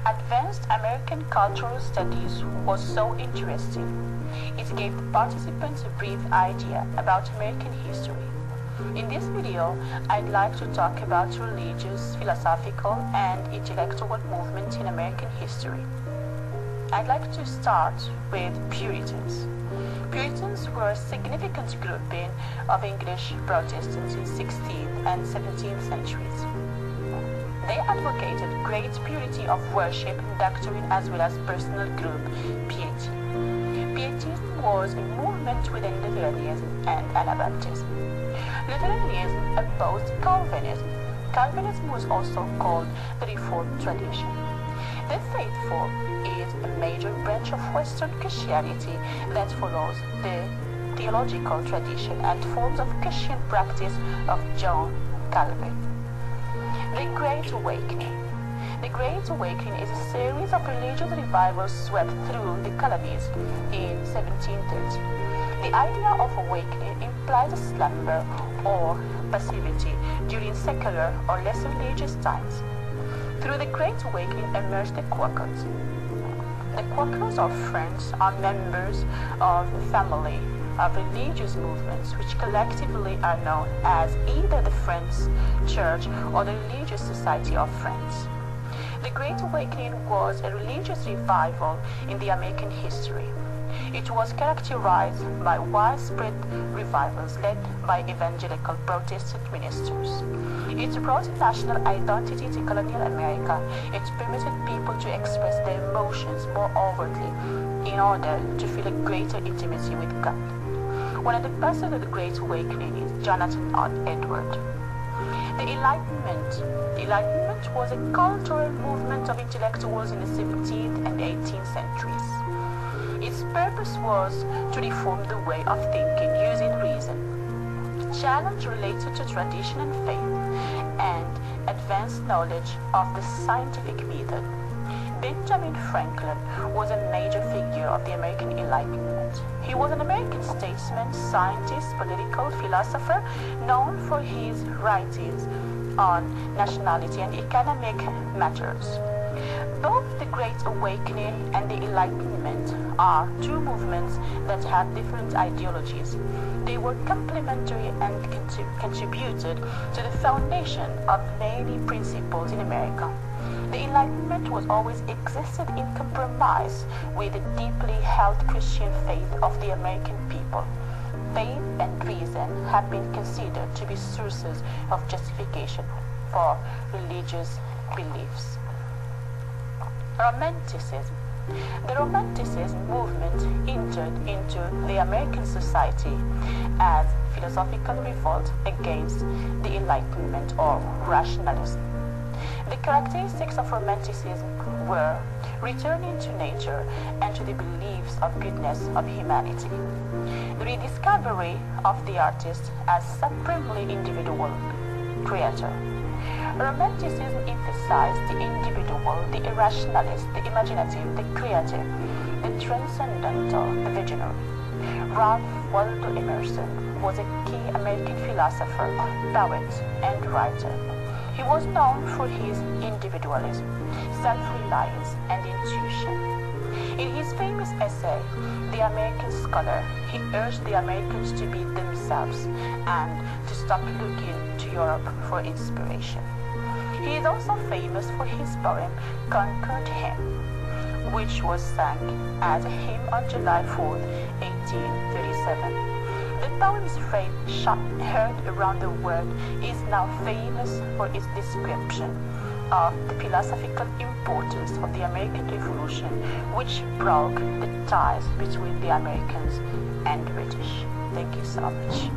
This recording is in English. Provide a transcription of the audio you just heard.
Advanced American Cultural Studies was so interesting. It gave the participants a brief idea about American history. In this video, I'd like to talk about religious, philosophical, and intellectual movements in American history. I'd like to start with Puritans. Puritans were a significant grouping of English Protestants in 16th and 17th centuries. They advocated great purity of worship, doctrine, as well as personal group piety. Pietism was a movement within Lutheranism and Anabaptism. Lutheranism opposed Calvinism. Calvinism was also called the Reformed tradition. The faithful is a major branch of Western Christianity that follows the theological tradition and forms of Christian practice of John Calvin. The Great Awakening. The Great Awakening is a series of religious revivals swept through the colonies in 1730. The idea of awakening implies a slumber or passivity during secular or less religious times. Through the Great Awakening emerged the Quakers. The Quakers or Friends are members of a family of religious movements which collectively are known as either the Friends Church or the Religious Society of Friends. The Great Awakening was a religious revival in the American history. It was characterized by widespread revivals led by evangelical Protestant ministers. It brought national identity to colonial America. It permitted people to express their emotions more overtly in order to feel a greater intimacy with God. One of the persons of the Great Awakening is Jonathan Edwards. The Enlightenment. The Enlightenment was a cultural movement of intellectuals in the 17th and 18th centuries. Its purpose was to reform the way of thinking using reason, challenge related to tradition and faith, and advance knowledge of the scientific method. Benjamin Franklin was a major figure of the American Enlightenment. He was an American statesman, scientist, political philosopher, known for his writings on nationality and economic matters. Both the Great Awakening and the Enlightenment are two movements that had different ideologies. They were complementary and contributed to the foundation of many principles in America. The Enlightenment was always existed in compromise with the deeply held Christian faith of the American people. Faith and reason have been considered to be sources of justification for religious beliefs. Romanticism. The Romanticism movement entered into the American society as philosophical revolt against the Enlightenment or rationalism. The characteristics of Romanticism were returning to nature and to the beliefs of goodness of humanity, the rediscovery of the artist as supremely individual creator. Romanticism emphasized the individual, the irrationalist, the imaginative, the creative, the transcendental, the visionary. Ralph Waldo Emerson was a key American philosopher, poet, and writer. He was known for his individualism, self-reliance, and intuition. In his famous essay, The American Scholar, he urged the Americans to be themselves and to stop looking to Europe for inspiration. He is also famous for his poem, Concord Hymn, which was sung as a hymn on July 4, 1837. The poem's phrase, heard around the world, is now famous for its description of the philosophical importance of the American Revolution, which broke the ties between the Americans and British. Thank you so much.